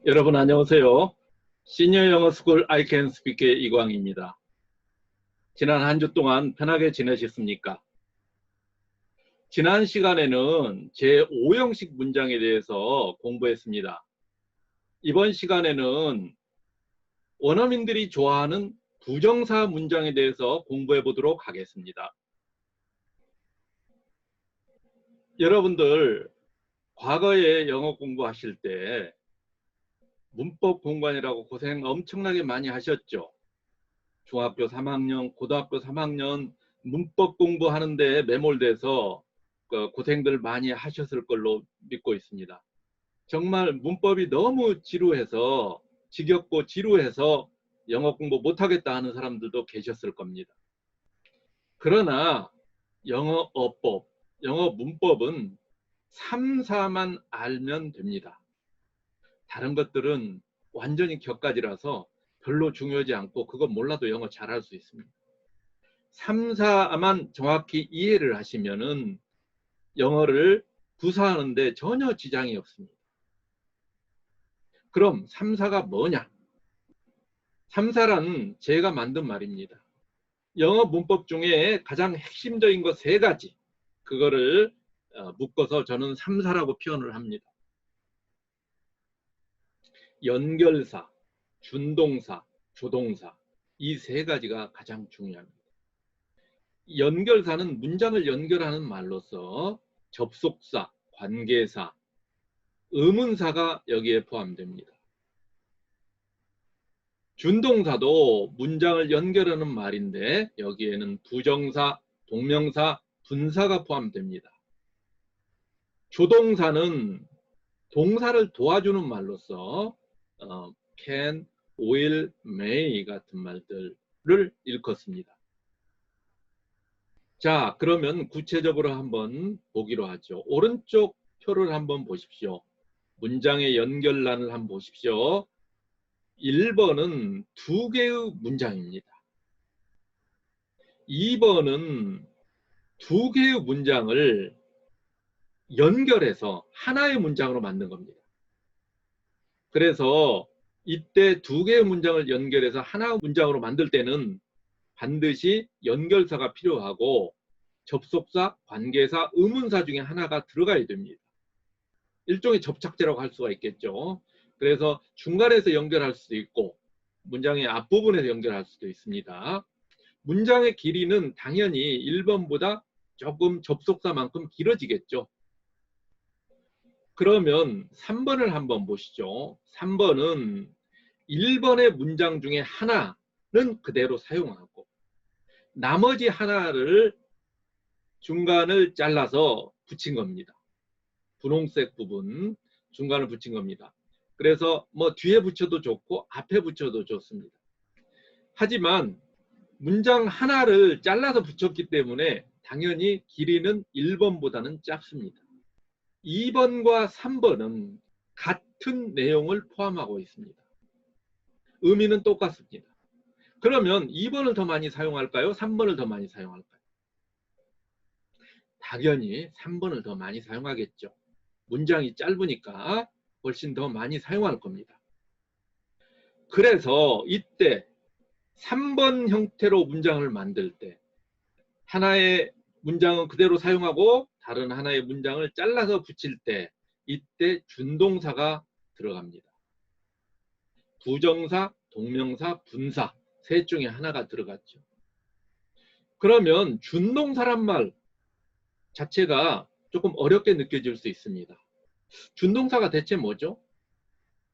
여러분 안녕하세요. 시니어 영어 스쿨 I Can Speak의 이광입니다. 지난 한 주 동안 편하게 지내셨습니까? 지난 시간에는 제5형식 문장에 대해서 공부했습니다. 이번 시간에는 원어민들이 좋아하는 부정사 문장에 대해서 공부해 보도록 하겠습니다. 여러분들 과거에 영어 공부하실 때 문법 공부하느라고 고생 엄청나게 많이 하셨죠? 중학교 3학년, 고등학교 3학년 문법 공부하는데 매몰돼서 고생들 많이 하셨을 걸로 믿고 있습니다. 정말 문법이 너무 지루해서 지겹고 지루해서 영어 공부 못하겠다 하는 사람들도 계셨을 겁니다. 그러나 영어 어법, 영어 문법은 3, 4만 알면 됩니다. 다른 것들은 완전히 격가지라서 별로 중요하지 않고 그거 몰라도 영어 잘할 수 있습니다. 3, 4만 정확히 이해를 하시면은 영어를 구사하는데 전혀 지장이 없습니다. 그럼 3, 4가 뭐냐? 3, 4란 제가 만든 말입니다. 영어 문법 중에 가장 핵심적인 거 3가지. 그거를 묶어서 저는 3, 4라고 표현을 합니다. 연결사, 준동사, 조동사. 이 3가지가 가장 중요합니다. 연결사는 문장을 연결하는 말로서 접속사, 관계사, 의문사가 여기에 포함됩니다. 준동사도 문장을 연결하는 말인데 여기에는 부정사, 동명사, 분사가 포함됩니다. 조동사는 동사를 도와주는 말로서 can, will, may 같은 말들을 일컫습니다. 자, 그러면 구체적으로 한번 보기로 하죠. 오른쪽 표를 한번 보십시오. 문장의 연결란을 한번 보십시오. 1번은 2개의 문장입니다. 2번은 2개의 문장을 연결해서 하나의 문장으로 만든 겁니다. 그래서 이때 2개의 문장을 연결해서 하나의 문장으로 만들 때는 반드시 연결사가 필요하고 접속사, 관계사, 의문사 중에 하나가 들어가야 됩니다. 일종의 접착제라고 할 수가 있겠죠. 그래서 중간에서 연결할 수도 있고 문장의 앞부분에서 연결할 수도 있습니다. 문장의 길이는 당연히 1번보다 조금 접속사만큼 길어지겠죠. 그러면 3번을 한번 보시죠. 3번은 1번의 문장 중에 하나는 그대로 사용하고 나머지 하나를 중간을 잘라서 붙인 겁니다. 분홍색 부분 중간을 붙인 겁니다. 그래서 뭐 뒤에 붙여도 좋고 앞에 붙여도 좋습니다. 하지만 문장 하나를 잘라서 붙였기 때문에 당연히 길이는 1번보다는 작습니다. 2번과 3번은 같은 내용을 포함하고 있습니다. 의미는 똑같습니다. 그러면 2번을 더 많이 사용할까요? 3번을 더 많이 사용할까요? 당연히 3번을 더 많이 사용하겠죠. 문장이 짧으니까 훨씬 더 많이 사용할 겁니다. 그래서 이때 3번 형태로 문장을 만들 때 하나의 문장은 그대로 사용하고 다른 하나의 문장을 잘라서 붙일 때 이때 준동사가 들어갑니다. 부정사, 동명사, 분사 셋 중에 하나가 들어갔죠. 그러면 준동사란 말 자체가 조금 어렵게 느껴질 수 있습니다. 준동사가 대체 뭐죠?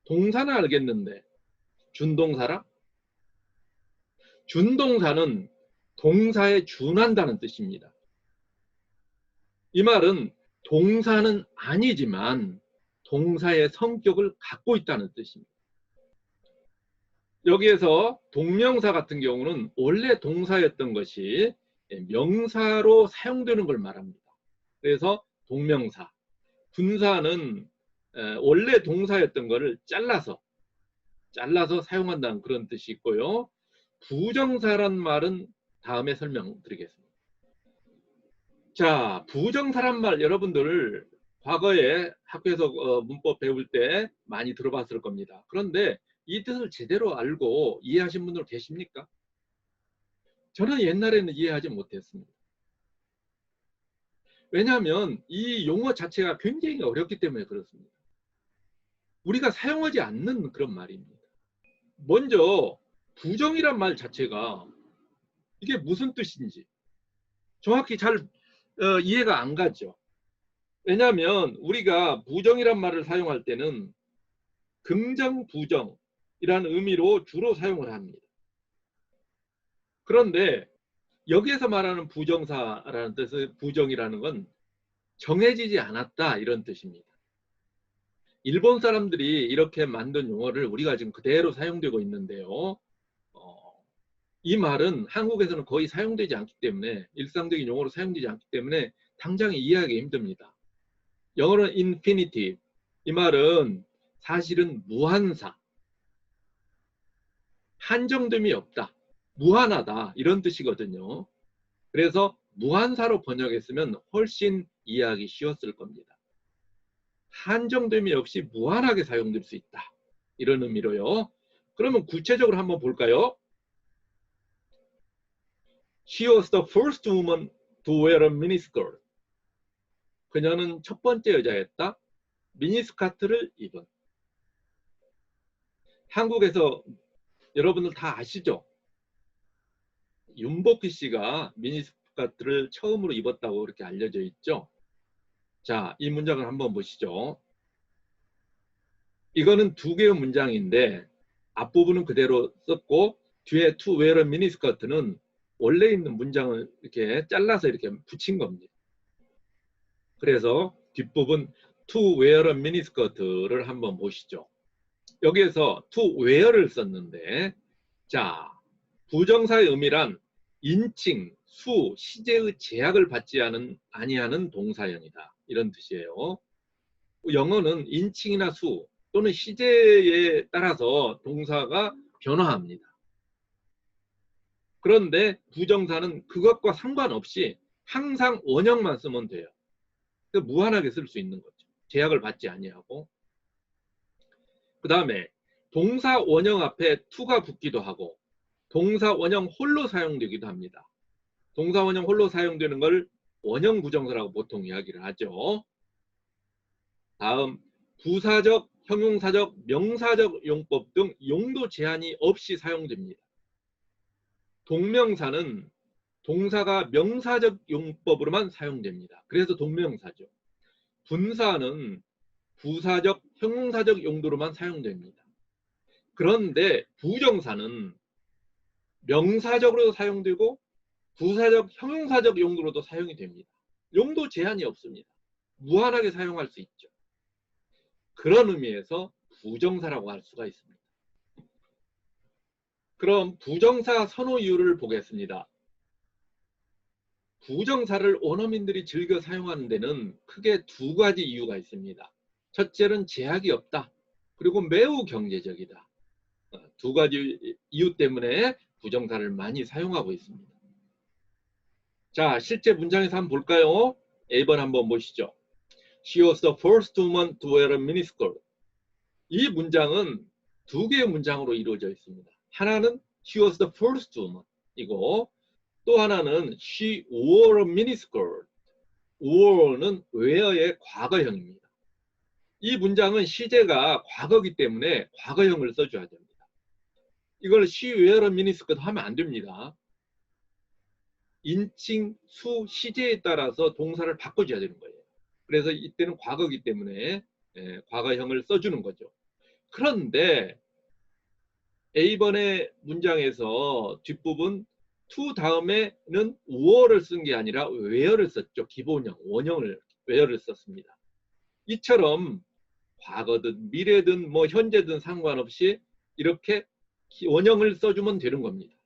동사는 알겠는데 준동사라? 준동사는 동사에 준한다는 뜻입니다. 이 말은 동사는 아니지만 동사의 성격을 갖고 있다는 뜻입니다. 여기에서 동명사 같은 경우는 원래 동사였던 것이 명사로 사용되는 걸 말합니다. 그래서 동명사. 분사는 원래 동사였던 것을 잘라서 사용한다는 그런 뜻이 있고요. 부정사란 말은 다음에 설명드리겠습니다. 자, 부정사란 말 여러분들 과거에 학교에서 문법 배울 때 많이 들어봤을 겁니다. 그런데 이 뜻을 제대로 알고 이해하신 분들 계십니까? 저는 옛날에는 이해하지 못했습니다. 왜냐하면 이 용어 자체가 굉장히 어렵기 때문에 그렇습니다. 우리가 사용하지 않는 그런 말입니다. 먼저 부정이란 말 자체가 이게 무슨 뜻인지 정확히 잘 이해가 안 가죠. 왜냐하면 우리가 부정이란 말을 사용할 때는 긍정, 부정이라는 의미로 주로 사용을 합니다. 그런데 여기에서 말하는 부정사라는 뜻의 부정이라는 건 정해지지 않았다 이런 뜻입니다. 일본 사람들이 이렇게 만든 용어를 우리가 지금 그대로 사용되고 있는데요. 이 말은 한국에서는 거의 사용되지 않기 때문에 일상적인 용어로 사용되지 않기 때문에 당장에 이해하기 힘듭니다. 영어로는 infinitive. 이 말은 사실은 무한사, 한정됨이 없다, 무한하다 이런 뜻이거든요. 그래서 무한사로 번역했으면 훨씬 이해하기 쉬웠을 겁니다. 한정됨이 없이 무한하게 사용될 수 있다. 이런 의미로요. 그러면 구체적으로 한번 볼까요? She was the first woman to wear a miniskirt. 그녀는 첫 번째 여자였다. 미니스커트를 입은. 한국에서 여러분들 다 아시죠? 윤복희 씨가 미니스커트를 처음으로 입었다고 그렇게 알려져 있죠. 자, 이 문장을 한번 보시죠. 이거는 두 개의 문장인데 앞부분은 그대로 썼고 뒤에 to wear a miniskirt는 원래 있는 문장을 이렇게 잘라서 이렇게 붙인 겁니다. 그래서 뒷부분 to wear a miniskirt를 한번 보시죠. 여기에서 to wear를 썼는데 자, 부정사의 의미란 인칭, 수, 시제의 제약을 받지 아니하는 동사형이다. 이런 뜻이에요. 영어는 인칭이나 수 또는 시제에 따라서 동사가 변화합니다. 그런데 부정사는 그것과 상관없이 항상 원형만 쓰면 돼요. 무한하게 쓸 수 있는 거죠. 제약을 받지 아니하고. 그 다음에 동사 원형 앞에 to가 붙기도 하고 동사 원형 홀로 사용되기도 합니다. 동사 원형 홀로 사용되는 걸 원형 부정사라고 보통 이야기를 하죠. 다음 부사적, 형용사적, 명사적 용법 등 용도 제한이 없이 사용됩니다. 동명사는 동사가 명사적 용법으로만 사용됩니다. 그래서 동명사죠. 분사는 부사적, 형용사적 용도로만 사용됩니다. 그런데 부정사는 명사적으로도 사용되고 부사적, 형용사적 용도로도 사용이 됩니다. 용도 제한이 없습니다. 무한하게 사용할 수 있죠. 그런 의미에서 부정사라고 할 수가 있습니다. 그럼 부정사 선호 이유를 보겠습니다. 부정사를 원어민들이 즐겨 사용하는 데는 크게 두 가지 이유가 있습니다. 첫째는 제약이 없다. 그리고 매우 경제적이다. 두 가지 이유 때문에 부정사를 많이 사용하고 있습니다. 자, 실제 문장에서 한번 볼까요? A번 한번 보시죠. She was the first woman to wear a miniskirt. 이 문장은 두 개의 문장으로 이루어져 있습니다. 하나는 She was the first woman 이고 또 하나는 She wore a miniskirt. wore는 wear의 과거형입니다. 이 문장은 시제가 과거이기 때문에 과거형을 써줘야 됩니다. 이걸 she wore a miniskirt 하면 안 됩니다. 인칭, 수, 시제에 따라서 동사를 바꿔줘야 되는 거예요. 그래서 이때는 과거이기 때문에 과거형을 써주는 거죠. 그런데 A번의 문장에서 뒷부분 to 다음에는 were를 쓴 게 아니라 were를 썼죠. 기본형, 원형을 were를 썼습니다. 이처럼 과거든 미래든 뭐 현재든 상관없이 이렇게 원형을 써주면 되는 겁니다.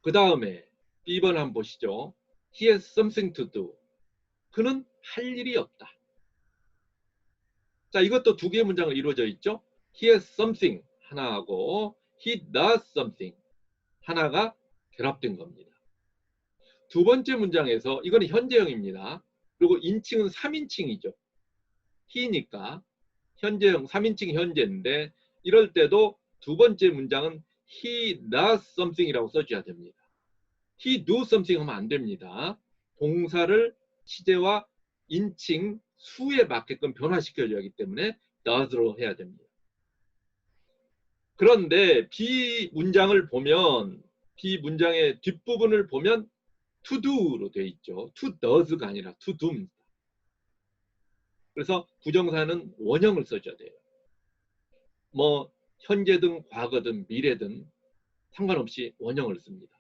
그 다음에 B번 한번 보시죠. He has something to do. 그는 할 일이 없다. 자, 이것도 두 개의 문장을 이루어져 있죠. He has something 하나하고 he does something 하나가 결합된 겁니다. 두 번째 문장에서 이거는 현재형입니다. 그리고 인칭은 3인칭이죠. he니까 현재형 3인칭 현재인데 이럴 때도 두 번째 문장은 he does something이라고 써줘야 됩니다. he do something 하면 안 됩니다. 동사를 시제와 인칭 수에 맞게끔 변화시켜줘야 하기 때문에 does로 해야 됩니다. 그런데 비문장을 보면 비문장의 뒷부분을 보면 to do로 되어 있죠. to does가 아니라 to do입니다. 그래서 부정사는 원형을 써줘야 돼요. 뭐 현재든 과거든 미래든 상관없이 원형을 씁니다.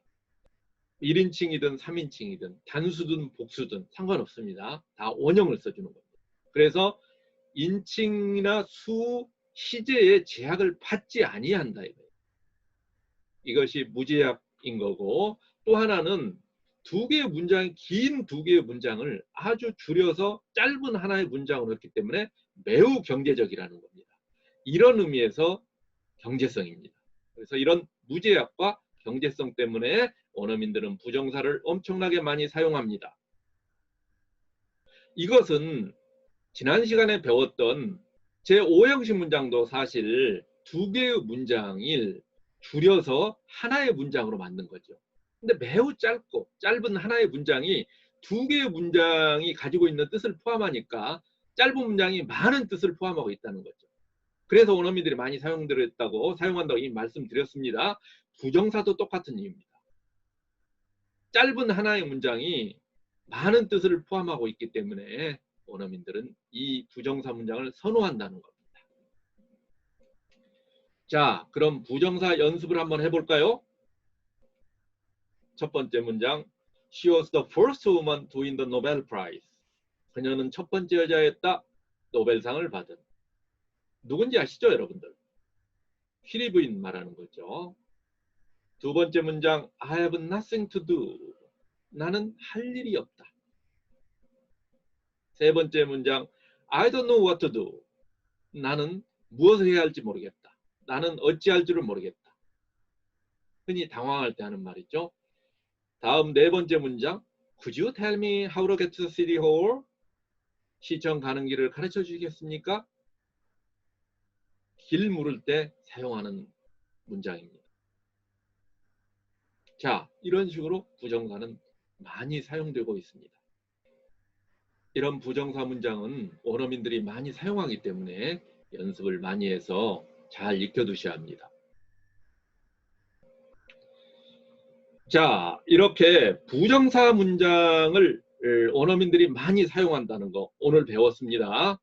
1인칭이든 3인칭이든 단수든 복수든 상관없습니다. 다 원형을 써주는 겁니다. 그래서 인칭이나 수, 시제의 제약을 받지 아니한다. 이것이 무제약인 거고, 또 하나는 두 개의 문장이 긴 두 개의 문장을 아주 줄여서 짧은 하나의 문장으로 했기 때문에 매우 경제적이라는 겁니다. 이런 의미에서 경제성입니다. 그래서 이런 무제약과 경제성 때문에 원어민들은 부정사를 엄청나게 많이 사용합니다. 이것은 지난 시간에 배웠던 제5형식 문장도 사실 두 개의 문장을 줄여서 하나의 문장으로 만든 거죠. 근데 매우 짧고 짧은 하나의 문장이 두 개의 문장이 가지고 있는 뜻을 포함하니까 짧은 문장이 많은 뜻을 포함하고 있다는 거죠. 그래서 원어민들이 많이 사용한다고 이미 말씀드렸습니다. 부정사도 똑같은 이유입니다. 짧은 하나의 문장이 많은 뜻을 포함하고 있기 때문에 원어민들은 이 부정사 문장을 선호한다는 겁니다. 자, 그럼 부정사 연습을 한번 해볼까요? 첫 번째 문장, She was the first woman to win the Nobel Prize. 그녀는 첫 번째 여자였다. 노벨상을 받은. 누군지 아시죠, 여러분들? 퀴리 부인 말하는 거죠. 두 번째 문장, I have nothing to do. 나는 할 일이 없다. 세 번째 문장, I don't know what to do. 나는 무엇을 해야 할지 모르겠다. 나는 어찌할 줄을 모르겠다. 흔히 당황할 때 하는 말이죠. 다음 네 번째 문장, Could you tell me how to get to the city hall? 시청 가는 길을 가르쳐 주시겠습니까? 길 물을 때 사용하는 문장입니다. 자, 이런 식으로 부정사는 많이 사용되고 있습니다. 이런 부정사 문장은 원어민들이 많이 사용하기 때문에 연습을 많이 해서 잘 익혀두셔야 합니다. 자, 이렇게 부정사 문장을 원어민들이 많이 사용한다는 거 오늘 배웠습니다.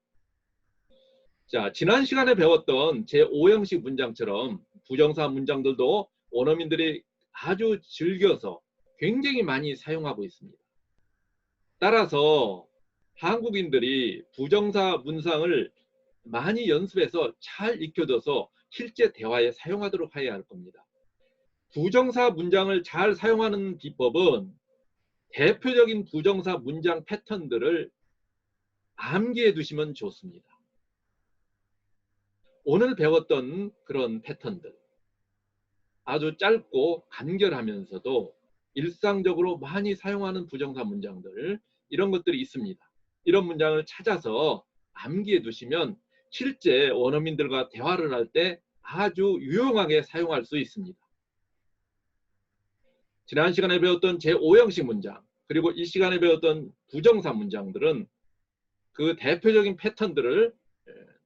자, 지난 시간에 배웠던 제5형식 문장처럼 부정사 문장들도 원어민들이 아주 즐겨서 굉장히 많이 사용하고 있습니다. 따라서 한국인들이 부정사 문장을 많이 연습해서 잘 익혀둬서 실제 대화에 사용하도록 해야 할 겁니다. 부정사 문장을 잘 사용하는 비법은 대표적인 부정사 문장 패턴들을 암기해 두시면 좋습니다. 오늘 배웠던 그런 패턴들, 아주 짧고 간결하면서도 일상적으로 많이 사용하는 부정사 문장들, 이런 것들이 있습니다. 이런 문장을 찾아서 암기해 두시면 실제 원어민들과 대화를 할 때 아주 유용하게 사용할 수 있습니다. 지난 시간에 배웠던 제5형식 문장, 그리고 이 시간에 배웠던 부정사 문장들은 그 대표적인 패턴들을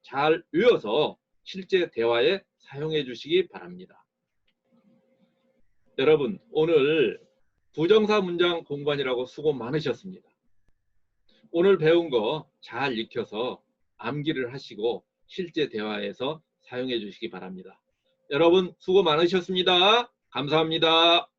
잘 외워서 실제 대화에 사용해 주시기 바랍니다. 여러분, 오늘 부정사 문장 공부하느라고 수고 많으셨습니다. 오늘 배운 거 잘 익혀서 암기를 하시고 실제 대화에서 사용해 주시기 바랍니다. 여러분 수고 많으셨습니다. 감사합니다.